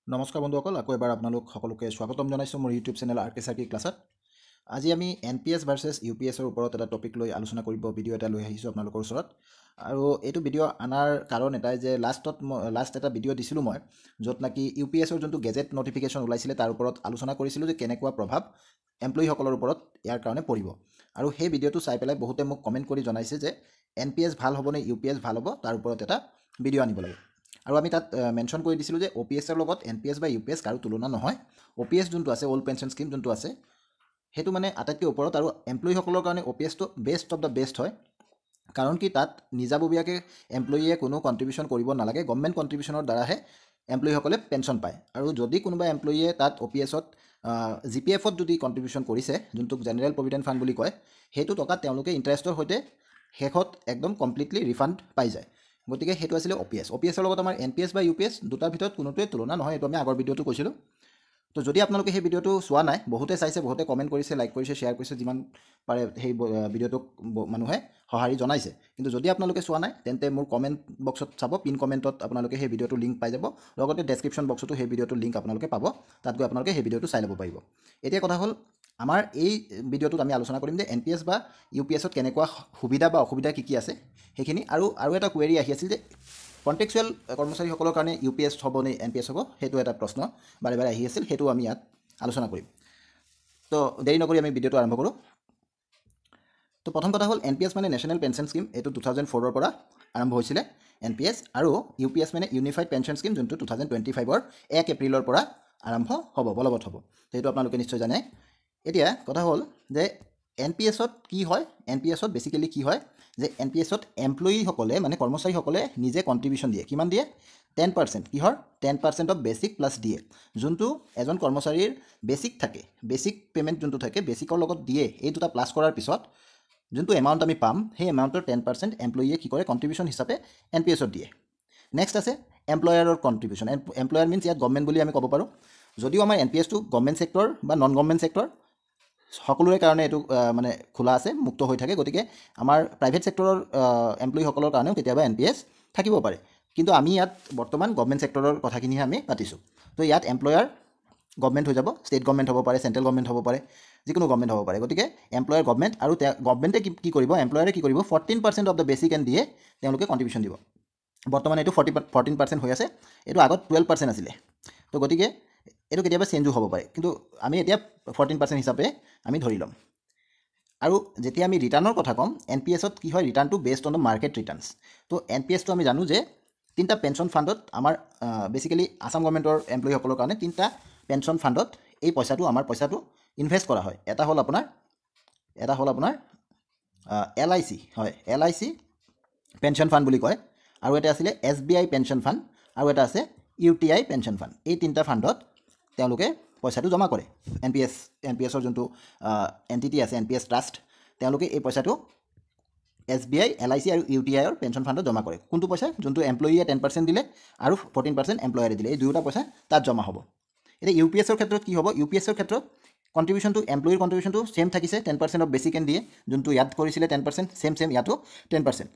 নমস্কাৰ বন্ধুসকল, আকৌ এবাৰ আপোনালোক সকলোকে স্বাগতম জনাইছোঁ মোৰ ইউটিউব চেনেল আৰ কে চাৰ্কি ক্লাছত। আজি আমি NPS ভাৰ্চেছ UPSৰ ওপৰত এটা টপিক লৈ আলোচনা কৰিব ভিডিঅ' এটা লৈ আহিছোঁ আপোনালোকৰ ওচৰত। আৰু এইটো ভিডিঅ' অনাৰ কাৰণ এটাই যে লাষ্ট এটা ভিডিঅ' দিছিলোঁ মই, য'ত নেকি UPSৰ যোনটো গেজেট নটিফিকেশ্যন ওলাইছিলে তাৰ ওপৰত আলোচনা কৰিছিলোঁ যে কেনেকুৱা প্ৰভাৱ এমপ্লয়ীসকলৰ ওপৰত ইয়াৰ কাৰণে পৰিব। আৰু সেই ভিডিঅ'টো চাই পেলাই বহুতে মোক কমেণ্ট কৰি জনাইছে যে NPS ভাল হ'ব নে UPS ভাল হ'ব, তাৰ ওপৰত এটা ভিডিঅ' আনিব লাগে। আৰু আমি তাত মেনশ্যন কৰি দিছিলোঁ যে OPSৰ লগত NPS বা UPS কাৰো তুলনা নহয়। OPS যোনটো আছে, অল্ড পেঞ্চন স্কিম যোনটো আছে, সেইটো মানে আটাইতকৈ ওপৰত, আৰু এমপ্লয়ীসকলৰ কাৰণে OPSটো বেষ্ট অফ দ্য বেষ্ট হয়। কাৰণ কি তাত নিজাববীয়াকৈ এমপ্লয়ীয়ে কোনো কণ্ট্ৰিবিউশ্যন কৰিব নালাগে, গভৰ্ণমেণ্ট কণ্ট্ৰিবিউশ্যনৰ দ্বাৰাহে এমপ্লয়ীসকলে পেঞ্চন পায়। আৰু যদি কোনোবা এমপ্লয়ীয়ে তাত OPSত GPFত যদি কণ্ট্ৰিবিউশ্যন কৰিছে, যোনটোক জেনেৰেল প্ৰভিডেণ্ট ফাণ্ড বুলি কয়, সেইটো টকা তেওঁলোকে ইণ্টাৰেষ্টৰ সৈতে শেষত একদম কমপ্লিটলি ৰিফাণ্ড পাই যায়। গতিকে সেইটো আছিলে OPSৰ লগত আমাৰ NPS বা UPS দুটাৰ ভিতৰত কোনোটোৱে তুলনা নহয়। এইটো আমি আগৰ ভিডিঅ'টো কৈছিলোঁ। তো যদি আপোনালোকে সেই ভিডিঅ'টো চোৱা নাই, বহুতে চাইছে, বহুতে কমেণ্ট কৰিছে, লাইক কৰিছে, শ্বেয়াৰ কৰিছে, যিমান পাৰে সেই ভিডিঅ'টোক মানুহে সঁহাৰি জনাইছে। কিন্তু যদি আপোনালোকে চোৱা নাই, তেন্তে মোৰ কমেণ্ট বক্সত চাব, পিন কমেণ্টত আপোনালোকে সেই ভিডিঅ'টোৰ লিংক পাই যাব। লগতে ডেছক্ৰিপশ্যন বক্সতো সেই ভিডিঅ'টোৰ লিংক আপোনালোকে পাব, তাত গৈ আপোনালোকে সেই ভিডিঅ'টো চাই ল'ব পাৰিব। এতিয়া কথা হ'ল, আমাৰ এই ভিডিঅ'টোত আমি আলোচনা কৰিম যে NPS বা UPSত কেনেকুৱা সুবিধা বা অসুবিধা কি কি আছে সেইখিনি। আৰু এটা কুৱেৰি আহি আছিল যে কণ্টেক্সুৱেল কৰ্মচাৰীসকলৰ কাৰণে UPS হ'ব নে NPS হ'ব, সেইটো এটা প্ৰশ্ন বাৰে বাৰে আহি আছিল, সেইটো আমি ইয়াত আলোচনা কৰিম। তো দেৰি নকৰি আমি ভিডিঅ'টো আৰম্ভ কৰোঁ। তো প্ৰথম কথা হ'ল, NPS মানে নেশ্যনেল পেঞ্চন স্কিম, এইটো 2004ৰ পৰা আৰম্ভ হৈছিলে NPS। আৰু UPS মানে ইউনিফাইড পেঞ্চন স্কিম, যোনটো 2025ৰ 1 এপ্ৰিলৰ পৰা আৰম্ভ হ'ব, বলবৎ হ'ব। তো সেইটো আপোনালোকে নিশ্চয় জানে। এতিয়া কথা হ'ল যে NPSত কি হয়, NPSত বেচিকেলি কি হয় যে NPSত এমপ্লয়ীসকলে মানে কৰ্মচাৰীসকলে নিজে কণ্ট্ৰিবিউশ্যন দিয়ে। কিমান দিয়ে? 10%। কিহৰ? 10% অফ বেচিক প্লাছ দিয়ে। যোনটো এজন কৰ্মচাৰীৰ বেচিক থাকে, বেচিক পে'মেণ্ট যোনটো থাকে, বেচিকৰ লগত দিয়ে, এই দুটা প্লাছ কৰাৰ পিছত যোনটো এমাউণ্ট আমি পাম, সেই এমাউণ্টৰ 10% এমপ্লয়ীয়ে কি কৰে, কণ্ট্ৰিবিউশ্যন হিচাপে NPSত দিয়ে। নেক্সট আছে এমপ্লয়াৰৰ কণ্ট্ৰিবিউশ্যন। এমপ্লয়াৰ মিনছ ইয়াত গভৰ্ণমেণ্ট বুলি আমি ক'ব পাৰোঁ। যদিও আমাৰ NPSটো গভৰ্ণমেণ্ট ছেক্টৰ বা নন গভৰ্ণমেণ্ট ছেক্টৰ সকলোৰে কাৰণে এইটো মানে খোলা আছে, মুক্ত হৈ থাকে। গতিকে আমাৰ প্ৰাইভেট ছেক্টৰৰ এমপ্লয়ীসকলৰ কাৰণেও কেতিয়াবা NPS থাকিব পাৰে। কিন্তু আমি ইয়াত বৰ্তমান গভৰ্ণমেণ্ট ছেক্টৰৰ কথাখিনিহে আমি পাতিছোঁ। তো ইয়াত এমপ্লয়াৰ গভৰ্ণমেণ্ট হৈ যাব, ষ্টেট গভৰ্ণমেণ্ট হ'ব পাৰে, চেণ্ট্ৰেল গভৰ্ণমেণ্ট হ'ব পাৰে, যিকোনো গভৰ্ণমেণ্ট হ'ব পাৰে। গতিকে এমপ্লয়াৰ গভৰ্ণমেণ্ট, আৰু গভৰ্ণমেণ্টে কি কৰিব, এমপ্লয়াৰে কি কৰিব, 14% অফ দ্য বেচিক এণ্ড দিয়ে তেওঁলোকে কণ্ট্ৰিবিউশ্যন দিব। বৰ্তমান এইটো 14% হৈ আছে, এইটো আগত 12% আছিলে। তো গতিকে এইটো কেতিয়াবা চেঞ্জো হ'ব পাৰে, কিন্তু আমি এতিয়া 14% হিচাপে আমি ধৰি ল'ম। আৰু যেতিয়া আমি ৰিটাৰ্ণৰ কথা ক'ম, NPSত কি হয়, ৰিটাৰ্ণটো based on the market returns. তো NPSটো আমি জানো যে 3টা পেঞ্চন ফাণ্ডত আমাৰ বেচিকেলি আছাম গভৰ্ণমেণ্টৰ এমপ্লয়ীসকলৰ কাৰণে 3টা পেঞ্চন ফাণ্ডত এই আমাৰ পইচাটো ইনভেষ্ট কৰা হয়। এটা হ'ল আপোনাৰ LIC, হয়, LIC পেঞ্চন ফাণ্ড বুলি কয়। আৰু এটা আছিলে SBI পেঞ্চন ফাণ্ড, আৰু এটা আছে UTI পেঞ্চন ফাণ্ড। এই 3টা ফাণ্ডত তেওঁলোকে পইচাটো জমা কৰে। NPSৰ যোনটো এণ্টিটি আছে, NPS ট্ৰাষ্ট, তেওঁলোকে এই পইচাটো SBI, LIC আৰু UTIৰ পেঞ্চন ফাণ্ডত জমা কৰে। কোনটো পইচা? যোনটো এমপ্লয়ীয়ে 10% দিলে আৰু 14% এমপ্লয়াৰে দিলে, এই দুয়োটা পইচা তাত জমা হ'ব। এতিয়া UPSৰ ক্ষেত্ৰত কি হ'ব? UPSৰ ক্ষেত্ৰত কণ্ট্ৰিবিউশ্যনটো, এমপ্লয়ীৰ কণ্ট্ৰিবিউশ্যনটো ছেম থাকিছে, 10% অফ বেচিক এণ্ড দিয়ে, যোনটো ইয়াত কৰিছিলে 10%, ছেম ইয়াতো 10%।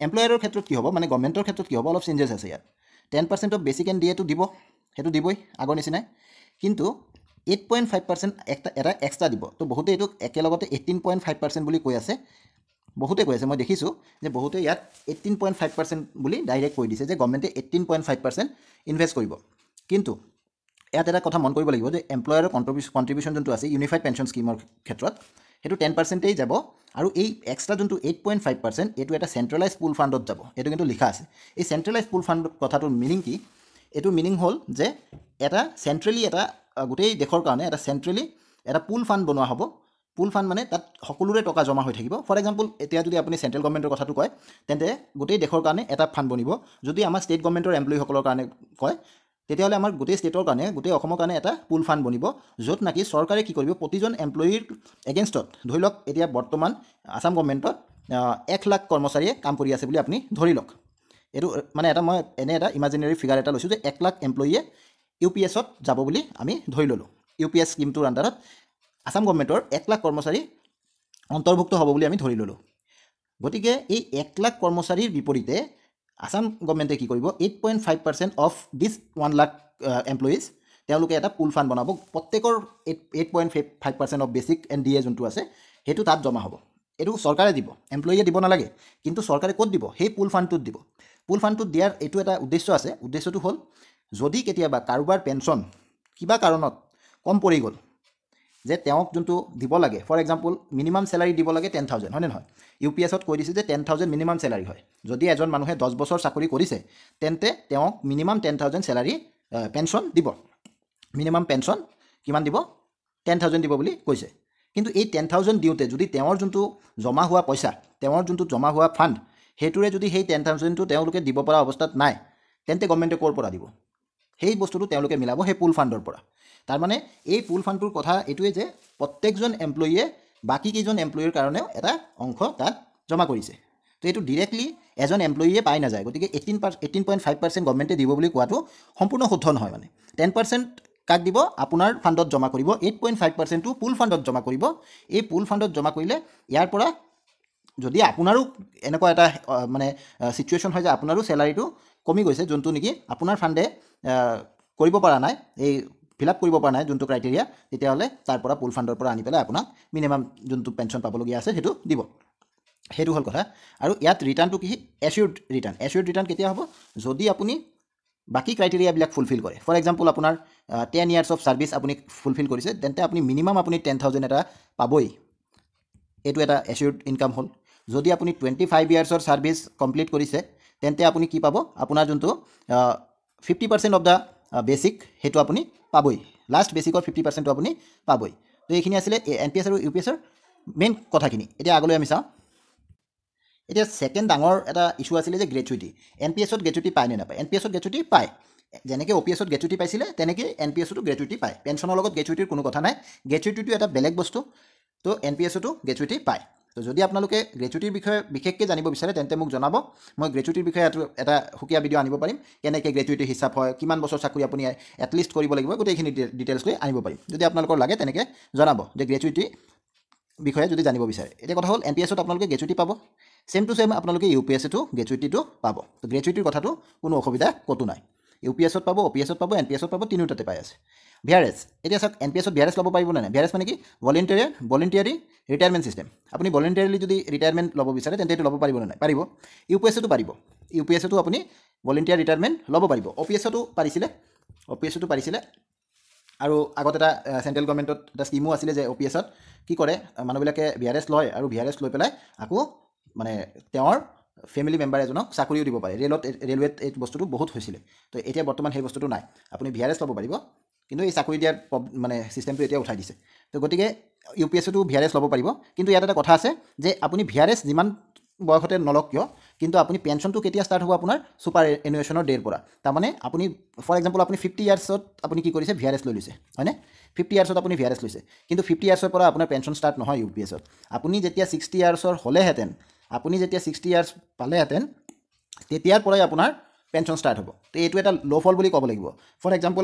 এমপ্লয়াৰৰ ক্ষেত্ৰত কি হ'ব, মানে গভৰ্ণমেণ্টৰ ক্ষেত্ৰত কি হ'ব, অলপ চেঞ্জেছ আছে ইয়াত। 10% অফ বেচিক এণ্ড দিয়েটো দিব, সেইটো দিবই আগৰ নিচিনাই, কিন্তু 8.5% এটা এক্সট্ৰা দিব। তো বহুতে এইটোক একেলগতে 18.5% বুলি কৈ আছে, বহুতে কৈ আছে, মই দেখিছোঁ যে বহুতে ইয়াত 18.5% বুলি ডাইৰেক্ট কৈ দিছে যে গভৰ্ণমেণ্টে 18.5% ইনভেষ্ট কৰিব। কিন্তু ইয়াত এটা কথা মন কৰিব লাগিব যে এমপ্লয়াৰৰ কণ্ট্ৰিবিউশ্যন যোনটো আছে ইউনিফাইড পেঞ্চন স্কিমৰ ক্ষেত্ৰত, সেইটো 10%ই যাব। আৰু এই এক্সট্ৰা যোনটো 8.5%, এইটো এটা চেণ্ট্ৰেলাইজ পুল ফাণ্ডত যাব। এইটো কিন্তু লিখা আছে। এই চেণ্ট্ৰেলাইজ পুল ফাণ্ড কথাটোৰ মিনিং কি? এইটোৰ মিনিং হ'ল যে এটা চেণ্ট্ৰেলি, এটা গোটেই দেশৰ কাৰণে এটা পুল ফাণ্ড বনোৱা হ'ব। পুল ফাণ্ড মানে তাত সকলোৰে টকা জমা হৈ থাকিব। ফৰ এক্সাম্পল, এতিয়া যদি আপুনি চেণ্ট্ৰেল গভৰ্ণমেণ্টৰ কথাটো কয়, তেন্তে গোটেই দেশৰ কাৰণে এটা ফাণ্ড বনিব। যদি আমাৰ ষ্টেট গভৰ্ণমেণ্টৰ এমপ্লয়ীসকলৰ কাৰণে কয়, তেতিয়াহ'লে আমাৰ গোটেই ষ্টেটৰ কাৰণে, গোটেই অসমৰ কাৰণে এটা পুল ফাণ্ড বনিব, য'ত নেকি চৰকাৰে কি কৰিব, প্ৰতিজন এমপ্লয়ীৰ এগেইনষ্টত, ধৰি লওক এতিয়া বৰ্তমান আছাম গভৰ্ণমেণ্টত 1 লাখ কৰ্মচাৰীয়ে কাম কৰি আছে বুলি আপুনি ধৰি লওক। এইটো মানে মই এটা ইমাজিনেৰী ফিগাৰ এটা লৈছোঁ যে 1 লাখ এমপ্লয়ীয়ে UPSত যাব বুলি আমি ধৰি ল'লোঁ। UPS স্কিমটোৰ আণ্ডাৰত আছাম গভৰ্ণমেণ্টৰ 1 লাখ কৰ্মচাৰী অন্তৰ্ভুক্ত হ'ব বুলি আমি ধৰি ল'লোঁ। গতিকে এই 1 লাখ কৰ্মচাৰীৰ বিপৰীতে আছাম গভৰ্ণমেণ্টে কি কৰিব, 8.5% অফ দিছ 1 লাখ এমপ্লয়িজ তেওঁলোকে এটা পুল ফাণ্ড বনাব প্ৰত্যেকৰ 8.5% অফ বেচিক এণ্ড ডি এ যোনটো আছে সেইটো তাত জমা হ'ব এইটো চৰকাৰে দিব এমপ্লয়িয়ে দিব নালাগে কিন্তু চৰকাৰে ক'ত দিব সেই পুল ফাণ্ডটোত দিব পুল ফাণ্ডটোত দিয়াৰ এইটো এটা উদ্দেশ্য আছে উদ্দেশ্যটো হ'ল যদি কেতিয়াবা কাৰোবাৰ পেঞ্চন কিবা কাৰণত কম পৰি গ'ল যে তেওঁক যোনটো দিব লাগে ফৰ এক্সাম্পল মিনিমাম চেলাৰী দিব লাগে 10,000 হয়নে নহয় UPSত কৈ দিছে যে 10,000 মিনিমাম চেলাৰী হয় যদি এজন মানুহে 10 বছৰ চাকৰি কৰিছে তেন্তে তেওঁক মিনিমাম 10,000 চেলাৰী পেঞ্চন দিব মিনিমাম পেঞ্চন কিমান দিব 10,000 দিব বুলি কৈছে কিন্তু এই 10,000 দিওঁতে যদি তেওঁৰ যোনটো জমা হোৱা পইচা তেওঁৰ যোনটো জমা হোৱা ফাণ্ড সেইটোৰে যদি সেই 10,000টো তেওঁলোকে দিব পৰা অৱস্থাত নাই তেন্তে গভৰ্ণমেণ্টে ক'ৰ পৰা দিব সেই বস্তুটো তেওঁলোকে মিলাব সেই পুল ফাণ্ডৰ পৰা তাৰমানে এই পুল ফাণ্ডটোৰ কথা এইটোৱে যে প্ৰত্যেকজন এমপ্লয়িয়ে বাকী কেইজন এমপ্লয়িৰ কাৰণেও এটা অংশ তাত জমা কৰিছে তো এইটো ডিৰেক্টলি এজন এমপ্লয়িয়ে পাই নাযায় গতিকে 18.5% গভৰ্ণমেণ্টে দিব বুলি কোৱাটো সম্পূৰ্ণ শুদ্ধ নহয় মানে 10% কাক দিব আপোনাৰ ফাণ্ডত জমা কৰিব 8.5%টো পুল ফাণ্ডত জমা কৰিব এই পুল ফাণ্ডত জমা কৰিলে ইয়াৰ পৰা যদি আপোনাৰো এনেকুৱা এটা মানে সিচুৱেশ্যন হয় যে আপোনাৰো চেলাৰীটো কমি গৈছে যোনটো নেকি আপোনাৰ ফাণ্ডে কৰিব পৰা নাই এই ফিল আপ কৰিব পৰা নাই যোনটো ক্ৰাইটেৰিয়া তেতিয়াহ'লে তাৰ পৰা পুল ফাণ্ডৰ পৰা আনি পেলাই আপোনাক মিনিমাম যোনটো পেঞ্চন পাবলগীয়া আছে সেইটো দিব সেইটো হ'ল কথা আৰু ইয়াত ৰিটাৰ্ণটো কি এচিউৰ্ড ৰিটাৰ্ণ কেতিয়া হ'ব যদি আপুনি বাকি ক্ৰাইটেৰিয়াবিলাক ফুলফিল কৰে ফৰ এক্সাম্পল আপোনাৰ 10 ইয়াৰ্ছ অফ ছাৰ্ভিচ আপুনি ফুলফিল কৰিছে তেন্তে আপুনি মিনিমাম আপুনি 10,000 এটা পাবই এইটো এটা এচিউৰ্ড ইনকাম হ'ল যদি আপুনি 25 ইয়াৰ্ছৰ ছাৰ্ভিচ কমপ্লিট কৰিছে তেন্তে আপুনি কি পাব আপোনাৰ যোনটো 50% অফ দ্য বেচিক সেইটো আপুনি পাবই লাষ্ট বেচিকৰ 50%টো আপুনি পাবই তো এইখিনি আছিলে NPS আৰু UPSৰ মেইন কথাখিনি এতিয়া আগলৈ আমি চাওঁ এতিয়া সেকেন্ড ডাঙৰ এটা ইস্যু আছিলে যে গ্ৰেচুইটি NPSত গ্ৰেচুইটি পায় নে নাপায় NPSত গ্ৰেচুইটি পায় যেনেকৈ OPSত গ্ৰেচুইটি পাইছিলে তেনেকৈ NPSতো গ্ৰেচুইটি পায় পেঞ্চনৰ লগত গ্ৰেচুইটিৰ কোনো কথা নাই গ্ৰেচুইটিটো এটা বেলেগ বস্তু তো NPSতো গ্ৰেচুইটি পায় তো যদি আপোনালোকে গ্ৰেচুইটিৰ বিষয়ে বিশেষকৈ জানিব বিচাৰে তেন্তে মোক জনাব মই গ্ৰেচুইটিৰ বিষয়ে এটা সুকীয়া ভিডিঅ' আনিব পাৰিম কেনেকৈ গ্ৰেচুইটি হিচাপ হয় কিমান বছৰ চাকৰি আপুনি এটলিষ্ট কৰিব লাগিব গোটেইখিনি ডিটেইলছ লৈ আনিব পাৰিম যদি আপোনালোকৰ লাগে তেনেকৈ জনাব যে গ্ৰেচুইটি বিষয়ে যদি জানিব বিচাৰে এতিয়া কথা হ'ল NPSত আপোনালোকে গ্ৰেচুইটি পাব সেম টু সেম আপোনালোকে UPSতো গ্ৰেচুইটিটো পাব তো গ্ৰেচুইটিৰ কথাটো কোনো অসুবিধা ক'তো নাই UPSত পাব OPSত পাব NPSত পাব তিনিওটাতে পাই আছে VRS এতিয়া চাওক NPSত VRS ল'ব পাৰিব নে নাই VRS মানে কি ভলেণ্টিয়াৰী ৰিটায়াৰমেণ্ট চিষ্টেম আপুনি ভলেণ্টিয়াৰলি যদি ৰিটায়াৰমেণ্ট ল'ব বিচাৰে তেন্তে এইটো ল'ব পাৰিব নে নাই পাৰিব UPSতো পাৰিব UPSতো আপুনি ভলেণ্টিয়াৰ ৰিটায়াৰমেণ্ট ল'ব পাৰিব OPSতো পাৰিছিলে আৰু আগত এটা চেণ্ট্ৰেল গভৰ্ণমেণ্টত এটা স্কিমো আছিলে যে OPSত কি কৰে মানুহবিলাকে VRS লয় আৰু VRS লৈ পেলাই আকৌ মানে তেওঁৰ ফেমিলি মেম্বাৰ এজনক চাকৰিও দিব পাৰে ৰেলৱেত এই বস্তুটো বহুত হৈছিলে তো এতিয়া বৰ্তমান সেই বস্তুটো নাই আপুনি VRS ল'ব পাৰিব কিন্তু এই চাকৰি দিয়াৰ মানে চিষ্টেমটো এতিয়া উঠাই দিছে তো গতিকে UPSতো VRS ল'ব পাৰিব কিন্তু ইয়াত এটা কথা আছে যে আপুনি VRS যিমান বয়সতে নলওক কিয় কিন্তু আপুনি পেঞ্চনটো কেতিয়া ষ্টাৰ্ট হ'ব আপোনাৰ ছুপাৰ এনুৱেশ্যনৰ ডেৰ পৰা তাৰমানে আপুনি ফৰ এক্সাম্পল আপুনি 50 ইয়াৰ্ছত আপুনি কি কৰিছে VRS লৈ লৈছে হয়নে 50 ইয়াৰ্ছত আপুনি VRS লৈছে কিন্তু 50 ইয়াৰ্ছৰ পৰা আপোনাৰ পেঞ্চন ষ্টাৰ্ট নহয় UPSত আপুনি যেতিয়া 60 ইয়াৰ্ছৰ হ'লেহেঁতেন আপুনি যেতিয়া 60 ইয়াৰ্ছ পালেহেঁতেন তেতিয়াৰ পৰাই আপোনাৰ পেঞ্চন ষ্টাৰ্ট হ'ব তো এইটো এটা ল'ফল বুলি ক'ব লাগিব ফৰ এক্সাম্পল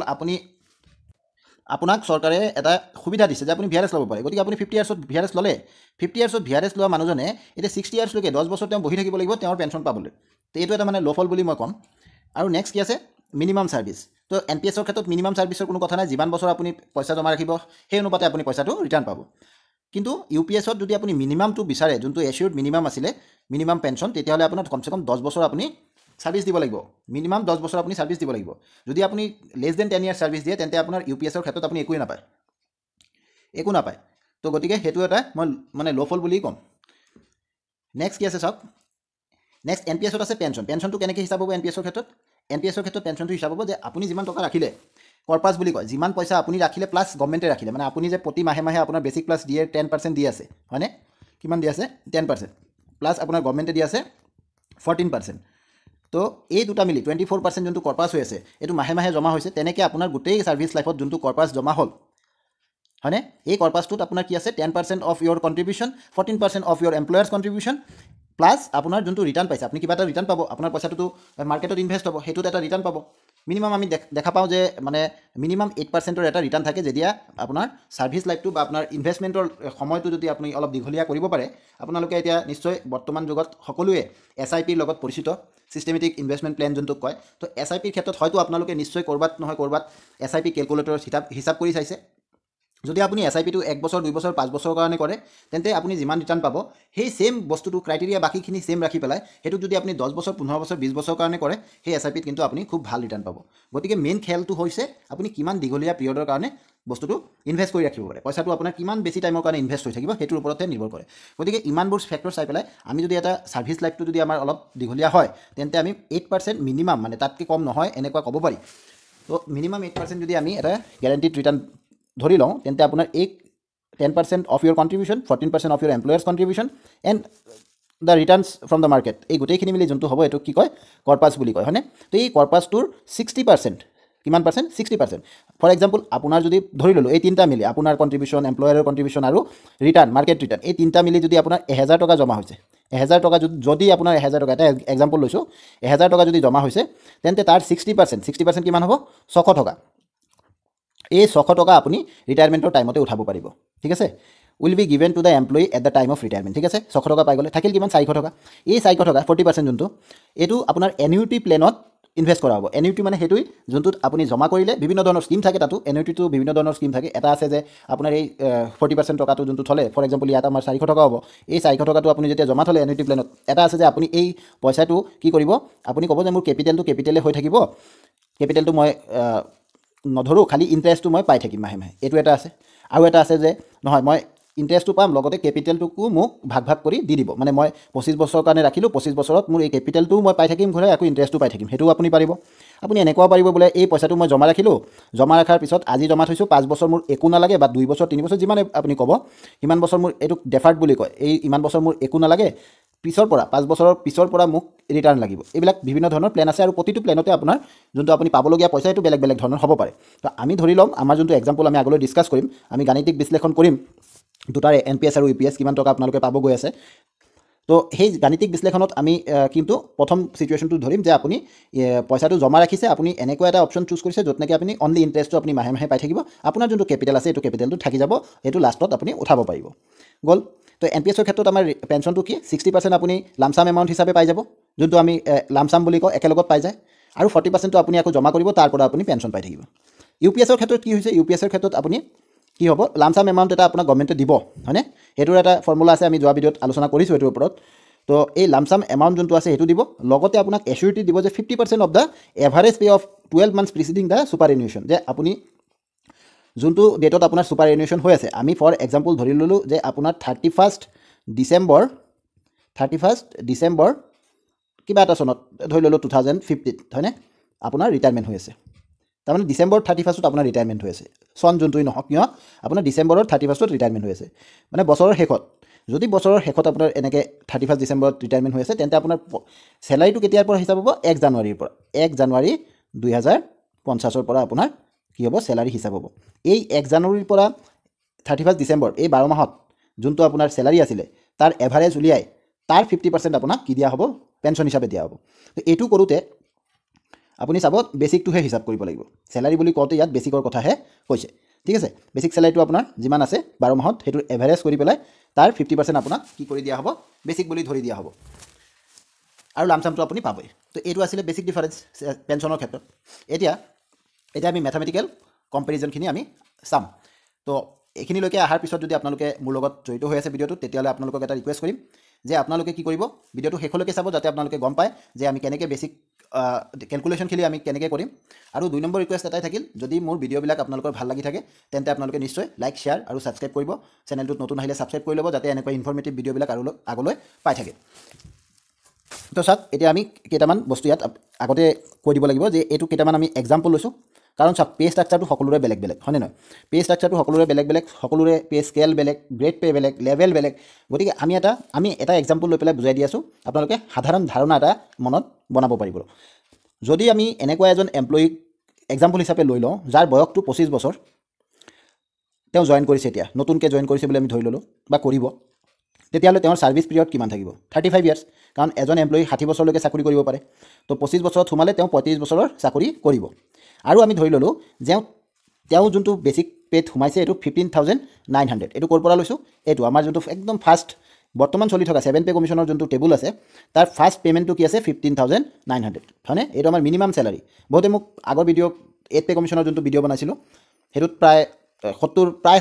আপোনাক চৰকাৰে এটা সুবিধা দিছে যে আপুনি VRS ল'ব পাৰে গতিকে আপুনি 50 ইয়াৰ্ছত VRS ল'লে 50 ইয়াৰ্ছত VRS লোৱা মানুহজনে এতিয়া 60 ইয়াৰ্ছলৈকে 10 বছৰ তেওঁ বহি থাকিব লাগিব তেওঁৰ পেঞ্চন পাবলৈ তো এইটো এটা মানে ল'ফল বুলি মই ক'ম আৰু নেক্সট কি আছে মিনিমাম ছাৰ্ভিচ তো NPSৰ ক্ষেত্ৰত মিনিমাম ছাৰ্ভিচৰ কোনো কথা নাই যিমান বছৰ আপুনি পইচা জমা ৰাখিব সেই অনুপাতে আপুনি পইচাটো ৰিটাৰ্ণ পাব কিন্তু UPSত যদি আপুনি মিনিমামটো বিচাৰে যোনটো এচিউৰ্ড মিনিমাম আছিলে মিনিমাম পেঞ্চন তেতিয়াহ'লে আপোনাৰ কমচে কম 10 বছৰ আপুনি ছাৰ্ভিচ দিব লাগিব মিনিমাম 10 বছৰ আপুনি ছাৰ্ভিচ দিব লাগিব যদি আপুনি লেছ দেন 10 ইয়াৰ্ছ ছাৰ্ভিচ দিয়ে তেন্তে আপোনাৰ UPSৰ ক্ষেত্ৰত আপুনি একো নাপায় তো গতিকে সেইটো এটা মই মানে ল'ফল বুলি ক'ম নেক্সট কি আছে চাওক নেক্সট NPSত আছে পেঞ্চনটো কেনেকৈ হিচাপ হ'ব NPSৰ ক্ষেত্ৰত পেঞ্চনটো হিচাপ হ'ব যে আপুনি যিমান টকা ৰাখিলে কৰ্পাছ বুলি কয় যিমান পইচা আপুনি ৰাখিলে প্লাছ গভৰ্ণমেণ্টে ৰাখিলে মানে আপুনি যে প্ৰতি মাহে মাহে আপোনাৰ বেচিক প্লাছ দিয়ে 10% দি আছে হয়নে কিমান দি আছে 10% প্লাছ আপোনাৰ গভৰ্ণমেণ্টে দি আছে 14% তো এই দুটা মিলি 24% যোনটো কৰ্পাছ হৈ আছে এইটো মাহে মাহে জমা হৈছে তেনেকৈ আপোনাৰ গোটেই ছাৰ্ভিচ লাইফত যোনটো কৰ্পাছ জমা হ'ল হয়নে এই কৰ্পাছটোত আপোনাৰ কি আছে 10% of your contribution 14% of your employer's contribution plus আপোনাৰ যোনটো ৰিটাৰ্ণ পাইছে আপুনি কিবা এটা ৰিটাৰ্ণ পাব আপোনাৰ পইচাটোতো মাৰ্কেটত ইনভেষ্ট হ'ব সেইটোত এটা ৰিটাৰ্ণ পাব মিনিমাম আমি দেখা পাওঁ যে মানে মিনিমাম 8%ৰ এটা ৰিটাৰ্ণ থাকে যেতিয়া আপোনাৰ ছাৰ্ভিচ লাইফটো বা আপোনাৰ ইনভেষ্টমেণ্টৰ সময়টো যদি আপুনি অলপ দীঘলীয়া কৰিব পাৰে। আপোনালোকে এতিয়া নিশ্চয় বৰ্তমান যুগত সকলোৱে SIPৰ লগত পৰিচিত, ছিষ্টেমেটিক ইনভেষ্টমেণ্ট প্লেন যোনটোক কয়। তো SIPৰ ক্ষেত্ৰত হয়তো আপোনালোকে নিশ্চয় ক'ৰবাত নহয় ক'ৰবাত SIP কেলকুলেটৰৰ হিচাপ কৰি চাইছে। যদি আপুনি SIPটো 1 বছৰ 2 বছৰ 5 বছৰৰ কাৰণে কৰে তেন্তে আপুনি যিমান ৰিটাৰ্ণ পাব সেই সেম বস্তুটো ক্ৰাইটেৰিয়া বাকীখিনি সেম ৰাখি পেলাই সেইটোক যদি আপুনি 10 বছৰ 15 বছৰ 20 বছৰৰ কাৰণে কৰে সেই SIPত কিন্তু আপুনি খুব ভাল ৰিটাৰ্ণ পাব। গতিকে মেইন খেলটো হৈছে আপুনি কিমান দীঘলীয়া পিৰিয়ডৰ কাৰণে বস্তুটো ইনভেষ্ট কৰি ৰাখিব পাৰে, পইচাটো আপোনাৰ কিমান বেছি টাইমৰ কাৰণে ইনভেষ্ট হৈ থাকিব সেইটোৰ ওপৰতে নিৰ্ভৰ কৰে। গতিকে ইমানবোৰ ফেক্টৰ চাই পেলাই আমি যদি এটা ছাৰ্ভিচ লাইফটো যদি আমাৰ অলপ দীঘলীয়া হয় তেন্তে আমি 8% মিনিমাম মানে তাতকৈ কম নহয় এনেকুৱা ক'ব পাৰি। তো মিনিমাম 8% যদি আমি এটা গেৰাণ্টিড ৰিটাৰ্ণ ধৰি লওঁ তেন্তে আপোনাৰ 10% of your contribution, 14% of your employer's contribution and the returns from the market, এই গোটেইখিনি মিলি যোনটো হ'ব এইটো কি কয় কৰ্পাছ বুলি কয়, হয়নে? তো এই কৰ্পাছটোৰ 60%, কিমান পাৰ্চেণ্ট? 60%। ফৰ এক্সাম্পল আপোনাৰ যদি ধৰি ল'লোঁ এই তিনিটা মিলি আপোনাৰ কণ্ট্ৰিবিউশ্যন, এমপ্লয়াৰৰ কণ্ট্ৰিবিউশ্যন আৰু ৰিটাৰ্ণ মাৰ্কেট ৰিটাৰ্ণ, এই তিনিটা মিলি যদি আপোনাৰ 1000 টকা জমা হৈছে, 1000 টকা যদি আপোনাৰ 1000 টকা, এটা এক্সাম্পল লৈছোঁ, 1000 টকা যদি জমা হৈছে তেন্তে তাৰ 60% কিমান হ'ব? 600 টকা। এই 600 টকা আপুনি ৰিটায়াৰমেণ্টৰ টাইমতে উঠাব পাৰিব, ঠিক আছে? Will be given to the employee at the time of retirement, ঠিক আছে? 600 টকা পাই গ'লে থাকিল কিমান? 400 টকা। এই 400 টকা 40% যোনটো এইটো আপোনাৰ এনিউইটি প্লেনত ইনভেষ্ট কৰা হ'ব। এনিউইটি মানে সেইটোৱেই যোনটোত আপুনি জমা কৰিলে বিভিন্ন ধৰণৰ স্কিম থাকে, তাতো এনিউইটিটো বিভিন্ন ধৰণৰ স্কিম থাকে। এটা আছে যে আপোনাৰ এই 40% টকাটো যোনটো থ'লে, ফৰ এক্সাম্পল ইয়াত আমাৰ 400 টকা হ'ব, এই 400 টকাটো আপুনি যেতিয়া জমা থ'লে এনিউইটি প্লেনত, এটা আছে যে আপুনি এই পইচাটো কি কৰিব, আপুনি ক'ব যে মোৰ কেপিটেলে হৈ থাকিব, কেপিটেলটো মই নধৰোঁ, খালি ইণ্টাৰেষ্টটো মই পাই থাকিম মাহে মাহে, এইটো এটা আছে। আৰু এটা আছে যে নহয় মই ইণ্টাৰেষ্টটো পাম লগতে কেপিটেলটোকো মোক ভাগ কৰি দি দিব, মানে মই 25 বছৰৰ কাৰণে ৰাখিলোঁ, 25 বছৰত মোৰ এই কেপিটেলটোও মই পাই থাকিম ঘূৰাই, আকৌ ইণ্টাৰেষ্টটো পাই থাকিম, সেইটোও আপুনি পাৰিব। আপুনি এনেকুৱাও পাৰিব বোলে এই পইচাটো মই জমা ৰাখিলোঁ, জমা ৰখাৰ পিছত আজি জমা থৈছোঁ, 5 বছৰ মোৰ একো নালাগে, বা 2 বছৰ 3 বছৰ যিমানে আপুনি ক'ব সিমান বছৰ মোৰ এইটোক ডেফাৰ্ড বুলি কয়, এই ইমান বছৰ মোৰ একো নালাগে, পিছৰ পৰা 5 বছৰৰ পিছৰ পৰা মোক ৰিটাৰ্ণ লাগিব। এইবিলাক বিভিন্ন ধৰণৰ প্লেন আছে আৰু প্ৰতিটো প্লেনতে আপোনাৰ যোনটো আপুনি পাবলগীয়া পইচা এইটো বেলেগ বেলেগ ধৰণৰ হ'ব পাৰে। তো আমি ধৰি ল'ম আমাৰ যোনটো এক্সাম্পল আমি আগলৈ ডিছকাছ কৰিম, আমি গাণিতিক বিশ্লেষণ কৰিম দুটাৰে NPS আৰু UPS কিমান টকা আপোনালোকে পাব গৈ আছে। তো সেই গাণিতিক বিশ্লেষণত আমি কিন্তু প্ৰথম চিটুৱেশ্যনটো ধৰিম যে আপুনি পইচাটো জমা ৰাখিছে, আপুনি এনেকুৱা এটা অপশ্যন চুজ কৰিছে য'ত নেকি আপুনি অনলি ইণ্টাৰেষ্টটো আপুনি মাহে মাহে পাই থাকিব, আপোনাৰ যোনটো কেপিটেল আছে এইটো কেপিটেলটো থাকি যাব, সেইটো লাষ্টত আপুনি উঠাব পাৰিব। গ'ল। তো NPSৰ ক্ষেত্ৰত আমাৰ পেঞ্চনটো কি? 60% আপুনি লামচাম এমাউণ্ট হিচাপে পাই যাব, যোনটো আমি লামচাম বুলি কওঁ, একেলগত পাই যায়, আৰু 40%টো আপুনি আকৌ জমা কৰিব, তাৰ পৰা আপুনি পেঞ্চন পাই থাকিব। UPSৰ ক্ষেত্ৰত কি হৈছে? UPSৰ ক্ষেত্ৰত আপুনি কি হ'ব? লামচাম এমাউণ্ট এটা আপোনাক গভৰ্ণমেণ্টে দিব, হয়নে? সেইটোৰ এটা ফৰ্মুলা আছে, আমি যোৱা ভিডিঅ'ত আলোচনা কৰিছোঁ এইটোৰ ওপৰত। তো এই লামচাম এমাউণ্ট যোনটো আছে সেইটো দিব, লগতে আপোনাক এচিউৰিটি দিব যে 50% of the average pay of 12 months preceding the superannuation, যে আপুনি যোনটো ডেটত আপোনাৰ ছুপাৰ এনুৱেশ্যন হৈ আছে, আমি ফৰ এক্সাম্পল ধৰি ল'লোঁ যে আপোনাৰ 31 ডিচেম্বৰ কিবা এটা চনত ধৰি ল'লোঁ 2050, হয়নে? আপোনাৰ ৰিটায়াৰমেণ্ট হৈ আছে, তাৰমানে ডিচেম্বৰ 31ত আপোনাৰ ৰিটায়াৰমেণ্ট হৈ আছে, চন যোনটোৱে নহওক কিয় আপোনাৰ ডিচেম্বৰৰ 31ত ৰিটায়াৰমেণ্ট হৈ আছে, মানে বছৰৰ শেষত। যদি বছৰৰ শেষত আপোনাৰ এনেকৈ 31 ডিচেম্বৰত ৰিটায়াৰমেণ্ট হৈ আছে তেন্তে আপোনাৰ চেলাৰীটো কেতিয়াৰ পৰা হিচাপ হ'ব? 1 জানুৱাৰীৰ পৰা, 1 জানুৱাৰী 2050ৰ পৰা আপোনাৰ কি হ'ব? চেলাৰী হিচাপ হ'ব। এই 1 জানুৱাৰীৰ পৰা 31 ডিচেম্বৰ এই 12 মাহত যোনটো আপোনাৰ চেলাৰী আছিলে তাৰ এভাৰেজ উলিয়াই তাৰ 50% আপোনাক কি দিয়া হ'ব? পেঞ্চন হিচাপে দিয়া হ'ব। তো এইটো কৰোঁতে আপুনি চাব বেছিকটোহে হিচাপ কৰিব লাগিব, চেলাৰী বুলি কওঁতে ইয়াত বেছিকৰ কথাহে কৈছে, ঠিক আছে? বেছিক চেলাৰীটো আপোনাৰ যিমান আছে 12 মাহত সেইটোৰ এভাৰেজ কৰি পেলাই তাৰ 50% আপোনাক কি কৰি দিয়া হ'ব? বেছিক বুলি ধৰি দিয়া হ'ব, আৰু লামচামটো আপুনি পাবই। তো এইটো আছিলে বেছিক ডিফাৰেঞ্চ পেঞ্চনৰ ক্ষেত্ৰত। এতিয়া আমি মেথামেটিকেল কম্পেৰিজনখিনি আমি চাম। তো এইখিনিলৈকে অহাৰ পিছত যদি আপোনালোকে মোৰ লগত জড়িত হৈ আছে ভিডিঅ'টোত, তেতিয়াহ'লে আপোনালোকক এটা ৰিকুৱেষ্ট কৰিম যে আপোনালোকে কি কৰিব, ভিডিঅ'টো শেষলৈকে চাব যাতে আপোনালোকে গম পায় যে আমি কেনেকৈ বেছিক কেলকুলেশ্যনখিনি আমি কেনেকৈ কৰিম। আৰু 2 নম্বৰ ৰিকুৱেষ্ট এটাই থাকিল, যদি মোৰ ভিডিঅ'বিলাক আপোনালোকৰ ভাল লাগি থাকে তেন্তে আপোনালোকে নিশ্চয় লাইক, শ্বেয়াৰ আৰু ছাবস্ক্ৰাইব কৰিব। চেনেলটোত নতুন আহিলে ছাবস্ক্ৰাইব কৰি ল'ব যাতে এনেকুৱা ইনফৰ্মেটিভ ভিডিঅ'বিলাক আৰু আগলৈ পাই থাকে। তো চাওক এতিয়া আমি কেইটামান বস্তু ইয়াত আগতে কৈ দিব লাগিব যে এইটো কেইটামান আমি এক্সাম্পল লৈছোঁ, কাৰণ চাওক পে' ষ্ট্ৰাকচাৰটো সকলোৰে বেলেগ বেলেগ, হয়নে নহয়? পে' ষ্ট্ৰাকচাৰটো সকলোৰে বেলেগ বেলেগ, সকলোৰে পে' স্কেল বেলেগ, গ্ৰেড পে' বেলেগ, লেভেল বেলেগ। গতিকে আমি এটা এক্সাম্পল লৈ পেলাই বুজাই দি আছোঁ, আপোনালোকে সাধাৰণ ধাৰণা এটা মনত বনাব পাৰিব। যদি আমি এনেকুৱা এজন এমপ্লয়ীক এক্সাম্পল হিচাপে লৈ লওঁ যাৰ বয়সটো 25 বছৰ, তেওঁ জইন কৰিছে, এতিয়া নতুনকৈ জইন কৰিছে বুলি আমি ধৰি ল'লোঁ বা কৰিব, তেতিয়াহ'লে তেওঁৰ ছাৰ্ভিচ পিৰিয়ড কিমান থাকিব 35 ইয়াৰ্ছ কাৰণ এজন এমপ্লয়ী 60 বছৰলৈকে চাকৰি কৰিব পাৰে তো 25 বছৰত সোমালে তেওঁ 35 বছৰৰ চাকৰি কৰিব আৰু আমি ধৰি ল'লোঁ যে তেওঁ যোনটো বেছিক পে'ত সোমাইছে এইটো 15,900 এইটো ক'ৰ পৰা লৈছোঁ এইটো আমাৰ যোনটো একদম ফাৰ্ষ্ট বৰ্তমান চলি থকা 7 পে কমিশ্যনৰ যোনটো টেবুল আছে তাৰ ফাৰ্ষ্ট পে'মেণ্টটো কি আছে 15,900 হয়নে এইটো আমাৰ মিনিমাম চেলাৰী বহুতে মোক আগৰ ভিডিঅ' 8 পে কমিশ্যনৰ যোনটো ভিডিঅ' বনাইছিলোঁ সেইটোত প্ৰায়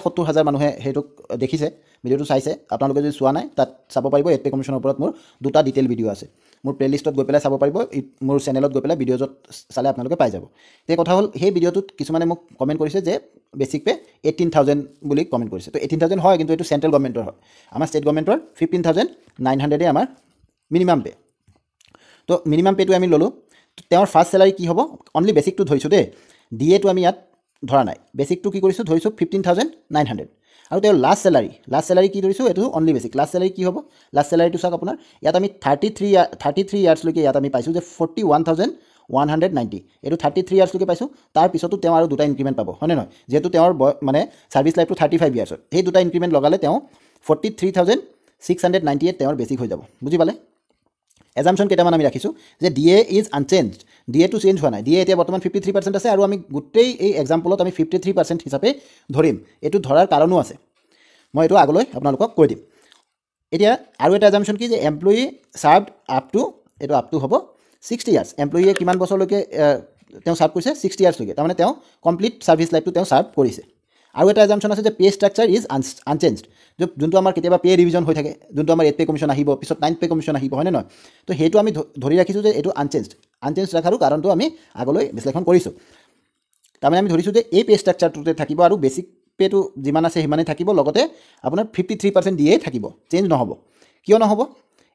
70,000 মানুহে সেইটোক দেখিছে ভিডিঅ'টো চাইছে আপোনালোকে যদি চোৱা নাই তাত চাব পাৰিব 8 পে কমিশ্যনৰ ওপৰত মোৰ দুটা ডিটেইল ভিডিঅ' আছে মোৰ প্লেলিষ্টত গৈ পেলাই চাব পাৰিব মোৰ চেনেলত গৈ পেলাই ভিডিঅ'ত চালে আপোনালোকে পাই যাব এতিয়া কথা হ'ল সেই ভিডিঅ'টোত কিছুমানে মোক কমেণ্ট কৰিছে যে বেছিক পে 18,000 বুলি কমেণ্ট কৰিছে তো 18,000 হয় কিন্তু এইটো চেণ্ট্ৰেল গভৰ্ণমেণ্টৰ হয় আমাৰ ষ্টেট গভৰ্ণমেণ্টৰ 15,900 আমাৰ মিনিমাম পে তো মিনিমাম পে'টো আমি ল'লোঁ তেওঁৰ ফাৰ্ষ্ট চেলাৰী কি হ'ব অনলি বেছিকটো ধৰিছোঁ দেই ডি এটো আমি ইয়াত ধৰা নাই বেছিকটো কি কৰিছোঁ ধৰিছোঁ 15,900 আৰু তেওঁৰ লাষ্ট চেলাৰী কি ধৰিছোঁ এইটো অনলি বেছিক লাষ্ট চেলাৰী কি হ'ব লাষ্ট চেলাৰীটো চাওক আপোনাৰ ইয়াত আমি 33 ইয়াৰ্ছলৈকে ইয়াত আমি পাইছোঁ যে 41,190 এইটো 33 ইয়াৰ্ছলৈকে পাইছোঁ তাৰ পিছতো তেওঁ আৰু দুটা ইনক্ৰিমেণ্ট পাব হয়নে নহয় যিহেতু তেওঁৰ মানে ছাৰ্ভিচ লাইফটো 35 ইয়াৰ্ছৰ সেই দুটা ইনক্ৰিমেণ্ট লগালে তেওঁ 43,698 তেওঁৰ বেছিক হৈ যাব বুজি পালে এজামশ্যন কেইটামান আমি ৰাখিছোঁ যে D A is unchanged D এটো চেঞ্জ হোৱা নাই ডি এ এতিয়া বৰ্তমান 53% আছে আৰু আমি গোটেই এই এক্সাম্পলত আমি 53% হিচাপে ধৰিম এইটো ধৰাৰ কাৰণো আছে মই এইটো আগলৈ আপোনালোকক কৈ দিম এতিয়া আৰু এটা এজামশ্যন কি যে এমপ্লয়ী চাৰ্ভড আপ টু হ'ব 60 ইয়াৰ্ছ এমপ্লয়ীয়ে কিমান বছৰলৈকে তেওঁ চাৰ্ভ কৰিছে 60 ইয়াৰ্ছলৈকে তাৰমানে তেওঁ কমপ্লিট ছাৰ্ভিচ লাইফটো তেওঁ চাৰ্ভ কৰিছে আৰু এটা এজামশ্যন আছে যে পে ষ্ট্ৰাকচাৰ ইজ আনচেঞ্জড যোনটো আমাৰ কেতিয়াবা পে ৰিভিজন হৈ থাকে যোনটো আমাৰ 8 পে কমিশ্যন আহিব পিছত 9 পে কমিশ্যন আহিব হয়নে নহয় তো সেইটো আমি ধৰি ৰাখিছোঁ যে এইটো আনচেঞ্জড ৰাখাৰো কাৰণটো আমি আগলৈ বিশ্লেষণ কৰিছোঁ তাৰমানে আমি ধৰিছোঁ যে এই পে ষ্ট্ৰাকচাৰটোতে থাকিব আৰু বেছিক পে'টো যিমান আছে সিমানেই থাকিব লগতে আপোনাৰ 53% দিয়ে থাকিব চেঞ্জ নহ'ব কিয় নহ'ব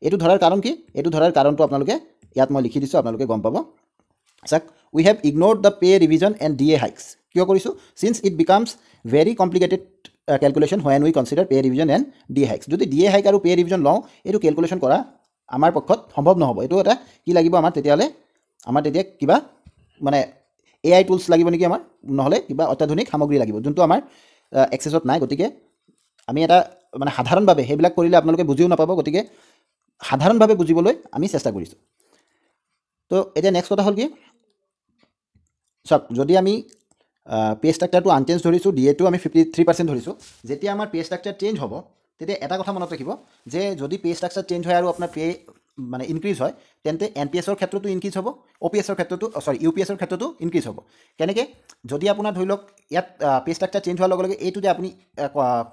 এইটো ধৰাৰ কাৰণ কি এইটো ধৰাৰ কাৰণটো আপোনালোকে ইয়াত মই লিখি দিছোঁ আপোনালোকে গম পাব চাওক we have ignored the pay revision and D A hikes কিয় কৰিছোঁ since it becomes very complicated calculation when we consider pay revision and D A hikes যদি ডি এ হাইক আৰু পে ৰিভিজন লওঁ এইটো কেলকুলেশ্যন কৰা আমাৰ পক্ষত সম্ভৱ নহ'ব এইটো এটা কি লাগিব আমাৰ তেতিয়া কিবা মানে AI টুলছ লাগিব নেকি আমাৰ নহ'লে কিবা অত্যাধুনিক সামগ্ৰী লাগিব যোনটো আমাৰ এক্সেছত নাই গতিকে আমি এটা মানে সাধাৰণভাৱে সেইবিলাক কৰিলে আপোনালোকে বুজিও নাপাব গতিকে সাধাৰণভাৱে বুজিবলৈ আমি চেষ্টা কৰিছোঁ তো এতিয়া নেক্সট কথা হ'ল কি চাওক যদি আমি পে ষ্ট্ৰাকচাৰটো আনচেঞ্জ ধৰিছোঁ ডি এটো আমি 53% ধৰিছোঁ যেতিয়া আমাৰ পে ষ্ট্ৰাকচাৰ চেঞ্জ হ'ব তেতিয়া এটা কথা মনত ৰাখিব যে যদি পে ষ্ট্ৰাকচাৰ চেঞ্জ হয় আৰু আপোনাৰ পে মানে ইনক্ৰিজ হয় তেন্তে NPSৰ ক্ষেত্ৰতো ইনক্ৰিজ হ'ব OPSৰ ক্ষেত্ৰতো UPSৰ ক্ষেত্ৰতো ইনক্ৰিজ হ'ব কেনেকৈ যদি আপোনাৰ ধৰি লওক ইয়াত পে ষ্ট্ৰাকচাৰ চেঞ্জ হোৱাৰ লগে লগে এইটো যে আপুনি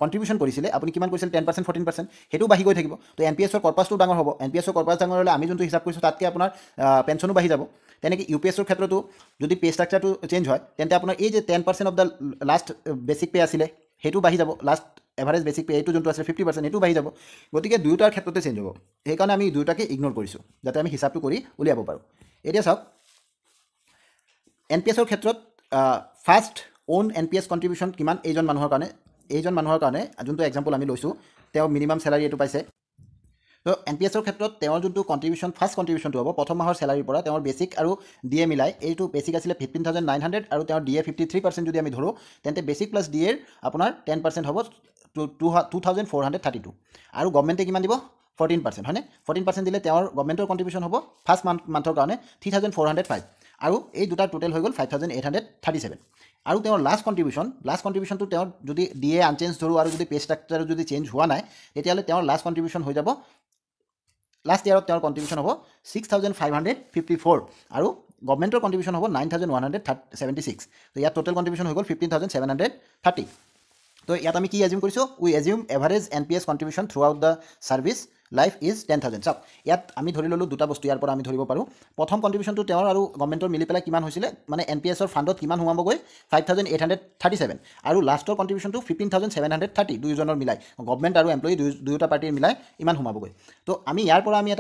কণ্ট্ৰিবিউশ্যন কৰিছিলে আপুনি কিমান কৰিছিলে 10% 14% সেইটো বাঢ়ি গৈ থাকিব তো NPSৰ কৰ্পাছটো ডাঙৰ হ'ব NPSৰ কৰ্পাছ ডাঙৰ হ'লে আমি যোনটো হিচাপ কৰিছোঁ তাতকৈ আপোনাৰ পেঞ্চনো বাঢ়ি যাব তেনেকৈ UPSৰ ক্ষেত্ৰতো যদি পে ষ্ট্ৰাকচাৰটো চেঞ্জ হয় তেন্তে আপোনাৰ এই যে 10% of the last basic pay আছিলে সেইটো বাঢ়ি যাব লাষ্ট এভাৰেজ বেছিক পে এইটো যোনটো আছিলে 50% এইটো বাঢ়ি যাব গতিকে দুয়োটাৰ ক্ষেত্ৰতে চেঞ্জ হ'ব সেইকাৰণে আমি দুয়োটাকে ইগন'ৰ কৰিছোঁ যাতে আমি হিচাপটো কৰি উলিয়াব পাৰোঁ এতিয়া চাওক NPSৰ ক্ষেত্ৰত ফাৰ্ষ্ট অ'ন NPS কণ্ট্ৰিবিউশ্যন কিমান এইজন মানুহৰ কাৰণে যোনটো এক্সাম্পল আমি লৈছোঁ তেওঁ মিনিমাম চেলাৰী এইটো পাইছে তো NPSৰ ক্ষেত্ৰত তেওঁৰ যোনটো কণ্ট্ৰিবিউশ্যন ফাৰ্ষ্ট কণ্ট্ৰিবিউশ্যনটো হ'ব প্ৰথম মাহৰ চেলাৰীৰ পৰা তেওঁৰ বেছিক আৰু ডি এ মিলাই এইটো বেছিক আছিলে 15,900 আৰু তেওঁৰ ডি এ 53% যদি আমি ধৰোঁ তেন্তে বেছিক প্লাছ ডি এৰ আপোনাৰ 10% হ'ব 2,432 আৰু গভৰ্ণমেণ্টে কিমান দিব 14% হয়নে 14% দিলে তেওঁৰ গভৰ্ণমেণ্টৰ কণ্ট্ৰিবিউশ্যন হ'ব ফাৰ্ষ্ট মান্থৰ কাৰণে 3,405 আৰু এই দুটা টোটেল হৈ গ'ল 5,837 আৰু তেওঁৰ লাষ্ট কণ্ট্ৰিবিউশ্যনটো তেওঁৰ যদি ডি এ আনচেঞ্জ ধৰোঁ আৰু যদি পে ষ্ট্ৰাকচাৰ যদি চেঞ্জ হোৱা নাই তেতিয়াহ'লে তেওঁৰ লাষ্ট কণ্ট্ৰিবিউশ্যন হৈ যাব লাষ্ট ইয়াৰত তেওঁৰ কণ্ট্ৰিবিউশ্যন হ'ব 6,554 আৰু গভৰ্ণমেণ্টৰ কণ্ট্ৰিবিউশ্যন হ'ব 9,176 তো ইয়াত টোটেল কণ্ট্ৰিবিউশ্যন হৈ গ'ল 15,730 তো ইয়াত আমি কি এজিউম কৰিছোঁ we assume average NPS contribution throughout the service life is 10,000 চাওক ইয়াত আমি ধৰি ল'লোঁ দুটা বস্তু ইয়াৰ পৰা আমি ধৰিব পাৰোঁ প্ৰথম কণ্ট্ৰিবিউশ্যনটো তেওঁৰ আৰু গভৰ্ণমেণ্টৰ মিলি পেলাই কিমান হৈছিলে মানে NPSৰ ফাণ্ডত কিমান সোমাবগৈ 5,837 আৰু লাষ্টৰ কণ্ট্ৰিবিউশ্যনটো 15,730 দুয়োজনৰ মিলাই গভৰ্ণমেণ্ট আৰু এমপ্লয়ী দুয়োটা পাৰ্টিৰ মিলাই ইমান সোমাবগৈ তো আমি ইয়াৰ পৰা আমি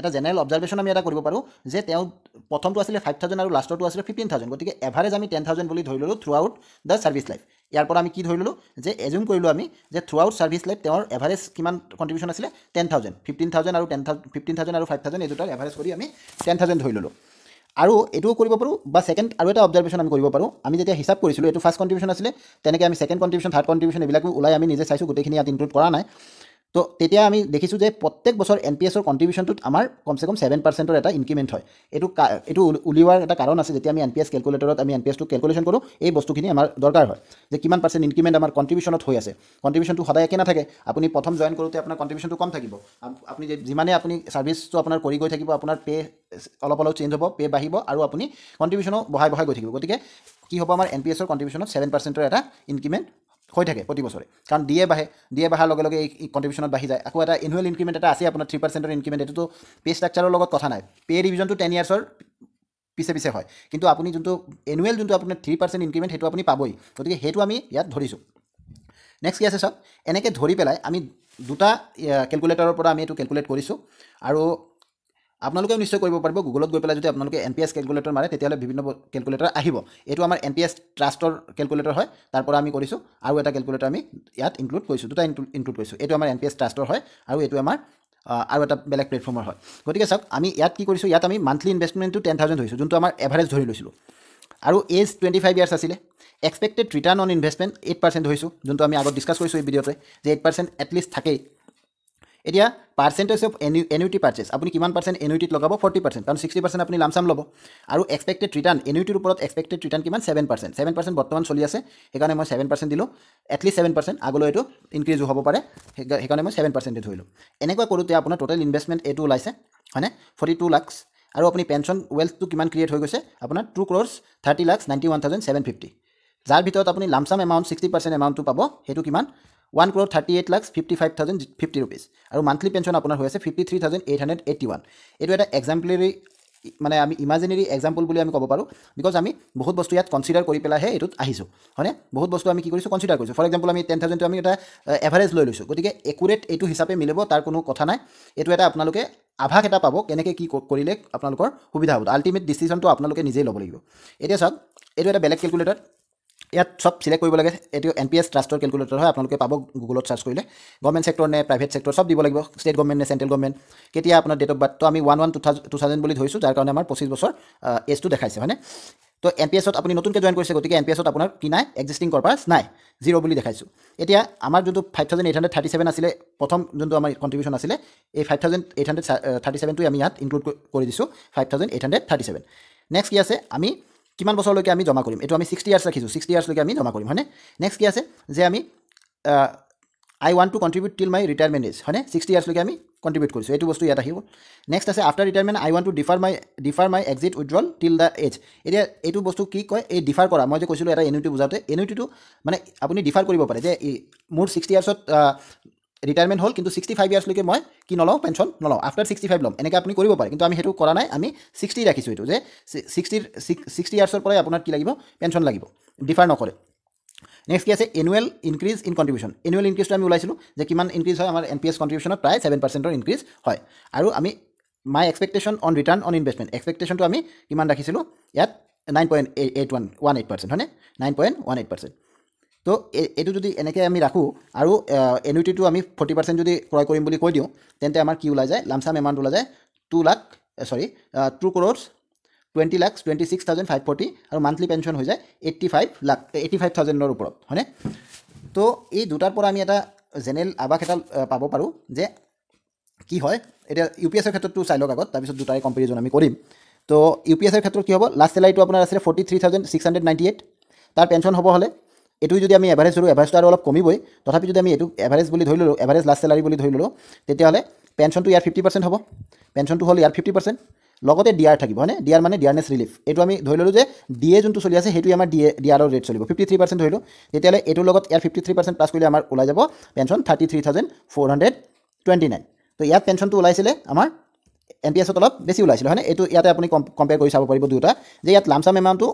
এটা জেনেৰেল অবজাৰ্ভেশ্যন আমি এটা কৰিব পাৰোঁ যে তেওঁ প্ৰথমটো আছিলে 5,000 আৰু লাষ্টৰটো আছিলে 15,000 গতিকে এভাৰেজ আমি 10,000 বুলি ধৰি ল'লোঁ throughout the service life ইয়াৰ পৰা আমি কি ধৰি ল'লোঁ যে এজিউম কৰিলোঁ আমি যে থ্ৰু আউট ছাৰ্ভিচ লাইফ তেওঁৰ এভাৰেজ কিমান কণ্ট্ৰিবিউশ্যন আছিলে 10,000 15,000 আৰু 15,000 আৰু 5,000 এই দুটাৰ এভাৰেজ কৰি আমি 10,000 ধৰি ল'লোঁ আৰু এইটোও কৰিব পাৰোঁ বা ছেকেণ্ড আৰু এটা অবজাৰ্ভেশ্যন আমি কৰিব পাৰোঁ আমি যেতিয়া হিচাপ কৰিছিলোঁ এইটো ফাৰ্ষ্ট কণ্ট্ৰিবিউশ্যন আছিলে তেনেকৈ আমি ছেকেণ্ড কণ্ট্ৰিবিউশ্যন থাৰ্ড কণ্ট্ৰিবিউশ্যন এইবিলাকো ওলাই আমি নিজে চাইছোঁ গোটেইখিনি ইয়াত ইনক্লুড কৰা নাই তো তেতিয়া আমি দেখিছোঁ যে প্ৰত্যেক বছৰ NPS-ৰ কণ্ট্ৰিবিউশ্যনটোত আমাৰ কমচে কম 7%-ৰ এটা ইনক্ৰিমেণ্ট হয়। এইটো উলিওৱাৰ এটা কাৰণ আছে। যেতিয়া আমি NPS কেলকুলেটৰত আমি NPS-টো কেলকুলেশ্যন কৰোঁ, এই বস্তুখিনি আমাৰ দৰকাৰ হয় যে কিমান পাৰ্চেণ্ট ইনক্ৰিমেণ্ট আমাৰ কণ্ট্ৰিবিউশ্যনত হৈ আছে। কণ্ট্ৰিবিউশ্যনটো সদায় একে নাথাকে। আপুনি প্ৰথম জইন কৰোঁতে আপোনাৰ কণ্ট্ৰিবিউশ্যনটো কম থাকিব। আপুনি যিমানে আপুনি ছাৰ্ভিচটো আপোনাৰ কৰি গৈ থাকিব, আপোনাৰ পে অলপ অলপ চেঞ্জ হ'ব, পে বাঢ়িব আৰু আপুনি কণ্ট্ৰিবিউশ্যনো বঢ়াই গৈ থাকিব। গতিকে কি হ'ব, আমাৰ NPS-ৰ কণ্ট্ৰিবিউশ্যনত 7%-ৰ এটা ইনক্ৰিমেণ্ট হৈ থাকে প্ৰতি বছৰে। কাৰণ ডিএ বাঢ়াৰ লগে লগে এই কণ্ট্ৰিবিউশ্যনত বাঢ়ি যায়। আকৌ এটা এনুৱেল ইনক্ৰিমেণ্ট এটা আছে আপোনাৰ 3%-ৰ ইনক্ৰিমেণ্ট। এইটোতো পে ষ্ট্ৰাকচাৰৰ লগত কথা নাই। পে ৰিভিজনটো 10 ইয়াৰ্ছৰ পিছে হয়, কিন্তু আপুনি যোনটো এনুৱেল যোনটো আপোনাৰ 3% ইনক্ৰিমেণ্ট সেইটো আপুনি পাবই। গতিকে সেইটো আমি ইয়াত ধৰিছোঁ। নেক্সট কি আছে চাওক, এনেকৈ ধৰি পেলাই আমি দুটা কেলকুলেটৰৰ পৰা আমি এইটো কেলকুলেট কৰিছোঁ। আৰু আপোনালোকেও নিশ্চয় কৰিব পাৰিব। গুগলত গৈ পেলাই যদি আপোনালোকে NPS কেলকুলেটৰ মাৰে, তেতিয়াহ'লে বিভিন্ন কেলকুলেটৰ আহিব। এইটো আমাৰ NPS ট্ৰাষ্টৰ কেলকুলেটৰ হয়, তাৰ পৰা আমি কৰিছোঁ। আৰু এটা কেলকুলেটৰ আমি ইয়াত ইনক্লুড কৰিছোঁ, দুটা ইনক্লুড কৰিছোঁ। এইটো আমাৰ NPS ট্ৰাষ্টৰ হয় আৰু এইটো আমাৰ আৰু এটা বেলেগ প্লেটফৰ্মৰ হয়। গতিকে চাওক, আমি ইয়াত কি কৰিছোঁ, ইয়াত আমি মান্থলি ইনভেষ্টমেণ্টটো 10,000 ধৰিছোঁ, যোনটো আমাৰ এভাৰেজ ধৰি লৈছিলোঁ। আৰু এজ 25 ইয়াৰ্ছ আছিলে। এক্সপেক্টেড ৰিটাৰ্ণ অন ইনভেষ্টমেণ্ট 8% ধৰিছোঁ, যোনটো আমি আগত ডিছকাছ কৰিছোঁ এই ভিডিঅ'তে, যে 8% এটলিষ্ট থাকেই। এতিয়া পাৰ্চেণ্টেজ অফ এনুইটি পাৰ্চেছ, আপুনি কিমান পাৰ্চেণ্ট এনুইটিত লগাব? 40%, কাৰণ 60% আপুনি লামচাম ল'ব। আৰু এক্সপেক্টেড ৰিটাৰ্ণ, এনুইটিৰ ওপৰত এক্সপেক্টেড ৰিটাৰ্ণ কিমান? 7%। 7% বৰ্তমান চলি আছে, সেইকাৰণে মই 7% দিলোঁ। এটলিষ্ট 7%, আগলৈ এইটো ইনক্ৰিজো হ'ব পাৰে, সেইকাৰণে মই 7% ধৰিলোঁ। এনেকুৱা কৰোঁতে আপোনাৰ টোটেল ইনভেষ্টমেণ্ট এইটো ওলাইছে, হয়নে? 42 লাখ। আৰু আপুনি পেঞ্চন ৱেল্থটো কিমান ক্ৰিয়েট হৈ গৈছে? আপোনাৰ 2,30,91,750, যাৰ ভিতৰত আপুনি লামচাম এমাউণ্ট 60% এমাউণ্টটো পাব। সেইটো কিমান? 1,38,55,050 rupees। আৰু মান্থলি পেঞ্চন আপোনাৰ হৈ আছে 53,881। এইটো এটা এক্সাম্পলাৰী, মানে আমি ইমাজিনেৰী এক্সাম্পল বুলি আমি ক'ব পাৰোঁ, বিকজ আমি বহুত বস্তু ইয়াত কনচিডাৰ কৰি পেলাইহে এইটোত আহিছোঁ, হয়নে? বহুত বস্তু আমি কি কৰিছোঁ? কনচিডাৰ কৰিছোঁ। ফৰ এক্সাম্পল, আমি 10,000টো আমি এটা এভাৰেজ লৈ লৈছোঁ। গতিকে একুৰেট এইটো হিচাপে মিলিব, তাৰ কোনো কথা নাই। এইটো এটা আপোনালোকে আভাস এটা পাব, কেনেকৈ কি কৰিলে আপোনালোকৰ সুবিধা হ'ব। আল্টিমেট ডিচিশ্যনটো আপোনালোকে নিজেই ল'ব লাগিব। এতিয়া চাওক, এইটো এটা বেলেগ কেলকুলেটৰ। ইয়াত চব চিলেক্ট কৰিব লাগে। এইটো NPS ট্ৰাষ্টৰ কেলকুলেটৰ হয়, আপোনালোকে পাব গুগলত চাৰ্চ কৰিলে। গভৰ্ণমেণ্ট ছেক্টৰ নে প্ৰাইভেট ছেক্টৰ চব দিব লাগিব, ষ্টেট গভৰ্ণমেণ্ট নে চেণ্ট্ৰেল গভৰ্ণমেণ্ট, কেতিয়া আপোনাৰ ডেট অফ বাৰ্থ। তো আমি 1/1/2000 বুলি ধৰিছোঁ, যাৰ কাৰণে আমাৰ 25 বছৰ এজটো দেখাইছে, হয়নে? তো NPS-ত আপুনি নতুনকৈ জইন কৰিছে, গতিকে NPS-ত আপোনাৰ কি নাই? এক্সিষ্টিং কৰ্পাছ নাই, 0 বুলি দেখাইছোঁ। এতিয়া আমাৰ যোনটো 5,837 আছিলে, প্ৰথম যোনটো আমাৰ কণ্ট্ৰিবিউশ্যন আছিলে, এই 5,837টোৱে আমি ইয়াত ইনক্লুড কৰি দিছোঁ, 5,837। নেক্সট কি আছে, আমি কিমান বছৰলৈকে আমি জমা কৰিম? এইটো আমি 60 ইয়াৰ্ছ ৰাখিছোঁ, 60 ইয়াৰ্ছলৈকে আমি জমা কৰিম, হয়নে? নেক্সট কি আছে, যে আমি I want to contribute till my retirement age, হয়নে? 60 ইয়াৰ্ছলৈকে আমি কণ্ট্ৰিবিউট কৰিছোঁ, এইটো বস্তু ইয়াত আহিব। নেক্সট আছে after retirement I want to defer my exit withdrawal till the age। এতিয়া এইটো বস্তু কি কয়? এই ডিফাৰ কৰা, মই যে কৈছিলোঁ এটা এনুইটি বুজাওঁতে, এনুইটিটো মানে আপুনি ডিফাৰ কৰিব পাৰে, যে মোৰ 60 ইয়াৰ্ছত ৰিটায়াৰমেণ্ট হ'ল, কিন্তু 65 ইয়াৰ্ছলৈকে মই কি নলওঁ? পেঞ্চন নলওঁ, আফটাৰ 65 ল'ম, এনেকৈ আপুনি কৰিব পাৰে। কিন্তু আমি সেইটো কৰা নাই, আমি 60 ৰাখিছোঁ। এইটো যে 60 ইয়াৰ্ছৰ পৰাই আপোনাৰ কি লাগিব? পেঞ্চন লাগিব, ডিফাৰ নকৰে। নেক্সট কি আছে? Annual increase in contribution. Annual ইনক্ৰিজটো আমি ওলাইছিলোঁ, যে কিমান ইনক্ৰিজ হয় আমাৰ NPS কণ্ট্ৰিবিউশ্যনত? প্ৰায় 7%-ৰ ইনক্ৰিজ হয়। আৰু আমি my expectation on return on investment, এক্সপেক্টেশ্যনটো আমি কিমান ৰাখিছিলোঁ? ইয়াত 9.18%, হয়নে? 9.18%। তো এইটো যদি এনেকৈ আমি ৰাখোঁ, আৰু এনুইটিটো আমি 40% যদি ক্ৰয় কৰিম বুলি কৈ দিওঁ, তেন্তে আমাৰ কি ওলাই যায়? লামচাম এমাউণ্ট ওলাই যায় 2,26,540, আৰু মান্থলি পেঞ্চন হৈ যায় 85,000-ৰ ওপৰত, হয়নে? তো এই দুটাৰ পৰা আমি এটা জেনেৰেল আভাস এটা পাব পাৰোঁ, যে কি হয়। এতিয়া UPS-ৰ ক্ষেত্ৰতো চাই লওক আগত, তাৰপিছত দুটাৰে কম্পেৰিজন আমি কৰিম। তো UPS-ৰ ক্ষেত্ৰত কি হ'ব? লাষ্ট চেলাৰীটো আপোনাৰ আছিলে 43,698। তাৰ পেঞ্চন হ'ব হ'লে, এইটো যদি আমি এভাৰেজ ধৰোঁ, এভাৰেজটো আৰু অলপ কমিবই, তথাপি যদি আমি এইটো এভাৰেজ বুলি ধৰি ল'লোঁ, এভাৰেজ লাষ্ট চেলাৰী বুলি ধৰি ল'লোঁ, তেতিয়াহ'লে পেঞ্চনটো ইয়াৰ 50% হ'ব। পেঞ্চনটো হ'ল ইয়াৰ 50%, লগতে ডিআৰ থাকিব, হয়নে? ডিআৰ মানে ডিয়াৰনেছ ৰিলিফ। এইটো আমি ধৰি ল'লোঁ যে ডিএ যোনটো চলি আছে, সেইটোৱে আমাৰ ডিআৰৰ ৰেট চলিব, 53% ধৰিলোঁ। তেতিয়াহ'লে এইটোৰ লগত ইয়াৰ 53% প্লাছ কৰিলে আমাৰ ওলাই যাব পেঞ্চন 33,429। তো ইয়াত পেঞ্চনটো ওলাইছিলে আমাৰ NPS-ত অলপ বেছি ওলাইছিলে, হয়নে? এইটো ইয়াতে আপুনি কম্পেয়াৰ কৰি চাব পাৰিব দুটা, যে ইয়াত লামচাম এমাউণ্টটো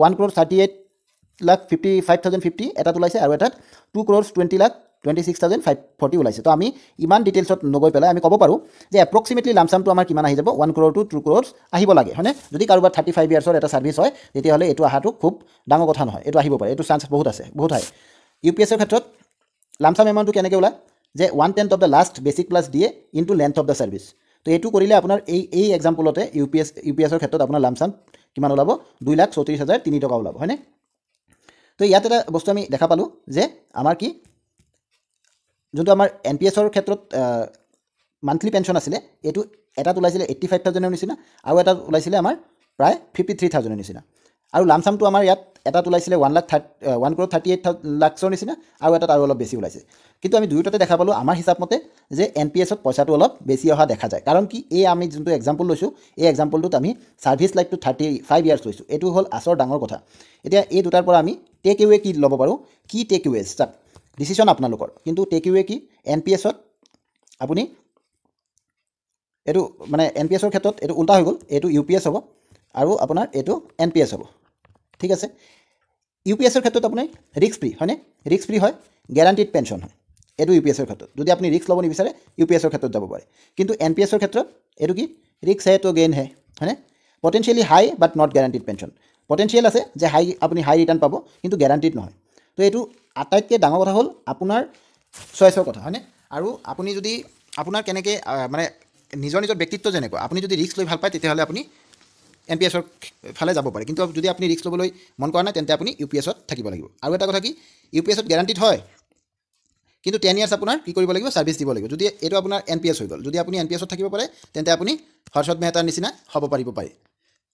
1,38,55,050 এটাত ওলাইছে, আৰু এটাত 2,20,26,540 ওলাইছে। তো আমি ইমান ডিটেইলছত নগৈ পেলাই আমি ক'ব পাৰোঁ যে এপ্ৰক্সিমেটলি লামচামটো আমাৰ কিমান আহি যাব? 1 crore to 2 crores আহিব লাগে, হয়নে? যদি কাৰোবাৰ 35 ইয়াৰ্ছৰ এটা ছাৰ্ভিচ হয়, তেতিয়াহ'লে এইটো অহাটো খুব ডাঙৰ কথা নহয়, এইটো আহিব পাৰে, এইটো চান্স বহুত আছে, বহুত হাই। UPS-ৰ ক্ষেত্ৰত লামচাম এমাউণ্টটো কেনেকৈ ওলায়? যে 1/10 of the last basic plus দিয়ে into length of the service. তো এইটো কৰিলে আপোনাৰ এই এক্সাম্পলতে UPS-ৰ ক্ষেত্ৰত আপোনাৰ লামচাম কিমান ওলাব? 2,34,003 টকা ওলাব, হয়নে? তো ইয়াত এটা বস্তু আমি দেখা পালোঁ, যে আমাৰ কি যোনটো আমাৰ NPS-ৰ ক্ষেত্ৰত মান্থলি পেঞ্চন আছিলে, এইটো এটাত ওলাইছিলে 85,000-ৰ নিচিনা আৰু এটাত ওলাইছিলে আমাৰ প্ৰায় 53,000-ৰ নিচিনা। আৰু লামচামটো আমাৰ ইয়াত এটাত ওলাইছিলে 1,38,00,000-ৰ নিচিনা আৰু এটাত আৰু অলপ বেছি ওলাইছে। কিন্তু আমি দুয়োটাতে দেখা পালোঁ আমাৰ হিচাপ মতে যে NPS-ত পইচাটো অলপ বেছি অহা দেখা যায়। কাৰণ কি, এই আমি যোনটো এক্সাম্পল লৈছোঁ, এই এক্সাম্পলটোত আমি ছাৰ্ভিচ লাইফটো 35 ইয়াৰ্ছ লৈছোঁ। এইটো হ'ল আচৰ ডাঙৰ কথা। এতিয়া এই দুটাৰ পৰা আমি টেক এৱে কি ল'ব পাৰোঁ, কি টেক এৱেজ, চাওক ডিচিশ্যন আপোনালোকৰ, কিন্তু টেক এৱে কি, NPS-ত আপুনি এইটো মানে NPS-ৰ ক্ষেত্ৰত এইটো উল্টা হৈ গ'ল, এইটো UPS হ'ব আৰু আপোনাৰ এইটো NPS হ'ব। ঠিক আছে, UPS-ৰ ক্ষেত্ৰত আপুনি ৰিস্ক ফ্ৰী হয়নে, ৰিস্ক ফ্ৰী হয়, গেৰাণ্টিড পেঞ্চন হয়। এইটো UPS-ৰ ক্ষেত্ৰত যদি আপুনি ৰিস্ক ল'ব নিবিচাৰে UPS-ৰ ক্ষেত্ৰত যাব পাৰে। কিন্তু NPS-ৰ ক্ষেত্ৰত এইটো কি, ৰিস্ক হে তো গেইন হে, হয়নে, পটেঞ্চিয়েলি হাই বাট নট গেৰাণ্টিড পেঞ্চন। পটেঞ্চিয়েল আছে যে আপুনি হাই ৰিটাৰ্ণ পাব, কিন্তু গেৰাণ্টিড নহয়। তো এইটো আটাইতকৈ ডাঙৰ কথা হ'ল আপোনাৰ চইচৰ কথা, হয়নে। আৰু আপুনি যদি আপোনাৰ কেনেকৈ মানে নিজৰ ব্যক্তিত্ব যেনেকুৱা, আপুনি যদি ৰিস্ক লৈ ভাল পায় তেতিয়াহ'লে আপুনি NPS-ৰ ফালে যাব পাৰে। কিন্তু যদি আপুনি ৰিস্ক ল'বলৈ মন কৰা নাই তেন্তে আপুনি UPS-ত থাকিব লাগিব। আৰু এটা কথা কি, UPS-ত গেৰাণ্টিড হয়, কিন্তু 10 ইয়াৰ্ছ আপোনাৰ কি কৰিব লাগিব, ছাৰ্ভিচ দিব লাগিব। যদি এইটো আপোনাৰ NPS হৈ গ'ল, যদি আপুনি NPS-ত থাকিব পাৰে তেন্তে আপুনি হৰ্ষদ মেহতাৰ নিচিনা হ'ব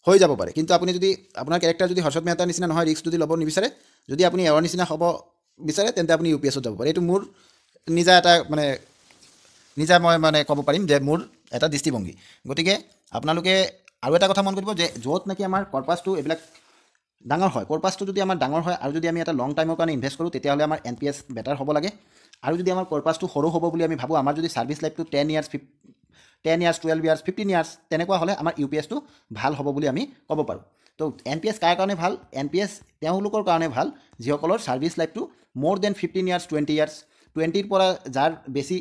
হৈ যাব পাৰে। কিন্তু আপুনি যদি আপোনাৰ কেৰেক্টাৰ যদি হৰ্ষদ মেহতাৰ নিচিনা নহয়, ৰিস্ক যদি ল'ব নিবিচাৰে, যদি আপুনি এওঁৰ নিচিনা হ'ব বিচাৰে তেন্তে আপুনি UPS-ত যাব পাৰে। এইটো মোৰ নিজা এটা মই ক'ব পাৰিম যে মোৰ এটা দৃষ্টিভংগী। গতিকে আপোনালোকে আৰু এটা কথা মন কৰিব যে য'ত নেকি আমাৰ কৰ্পাছটো এইবিলাক ডাঙৰ হয়, কৰ্পাছটো যদি আমাৰ ডাঙৰ হয় আৰু যদি আমি এটা লং টাইমৰ কাৰণে ইনভেষ্ট কৰোঁ তেতিয়াহ'লে আমাৰ NPS বেটাৰ হ'ব লাগে। আৰু যদি আমাৰ কৰ্পাছটো সৰু হ'ব বুলি আমি ভাবোঁ, আমাৰ যদি ছাৰ্ভিচ লাইফটো 10 ইয়াৰ্ছ 12 ইয়াৰ্ছ 15 ইয়াৰ্ছ তেনেকুৱা হ'লে আমাৰ UPS-টো ভাল হ'ব বুলি আমি ক'ব পাৰোঁ। তো NPS কাৰ কাৰণে ভাল, NPS তেওঁলোকৰ কাৰণে ভাল যিসকলৰ ছাৰ্ভিচ লাইফটো মোৰ দেন 15 ইয়াৰ্ছ 20 ইয়াৰ্ছ, 20ৰ পৰা যাৰ বেছি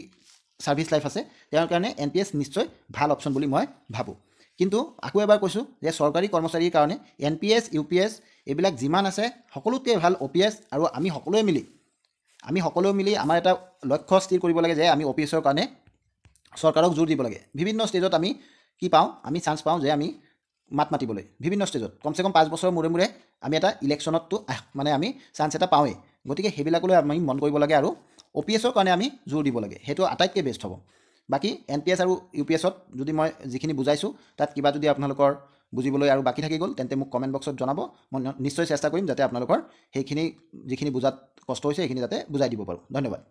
ছাৰ্ভিচ লাইফ আছে তেওঁৰ কাৰণে NPS নিশ্চয় ভাল অপশ্যন বুলি মই ভাবোঁ। কিন্তু আকৌ এবাৰ কৈছোঁ যে চৰকাৰী কৰ্মচাৰীৰ কাৰণে NPS UPS এইবিলাক যিমান আছে সকলোতকৈ ভাল OPS। আৰু আমি সকলোৱে মিলি আমাৰ এটা লক্ষ্য স্থিৰ কৰিব লাগে যে আমি OPS-ৰ কাৰণে চৰকাৰক জোৰ দিব লাগে। বিভিন্ন ষ্টেজত আমি কি পাওঁ, আমি চান্স পাওঁ যে আমি মাত মাতিবলৈ বিভিন্ন ষ্টেজত কমচে কম 5 বছৰৰ মূৰে আমি এটা ইলেকশ্যনততো আমি চান্স এটা পাওঁৱেই। গতিকে সেইবিলাকলৈ আমি মন কৰিব লাগে আৰু OPS-ৰ কাৰণে আমি জোৰ দিব লাগে, সেইটো আটাইতকৈ বেষ্ট হ'ব। বাকী NPS আৰু UPS-ত যদি মই যিখিনি বুজাইছোঁ তাত কিবা যদি আপোনালোকৰ বুজিবলৈ আৰু বাকী থাকি গ'ল তেন্তে মোক কমেণ্ট বক্সত জনাব, মই নিশ্চয় চেষ্টা কৰিম যাতে আপোনালোকৰ সেইখিনি যিখিনি বুজাত কষ্ট হৈছে সেইখিনি যাতে বুজাই দিব পাৰোঁ। ধন্যবাদ।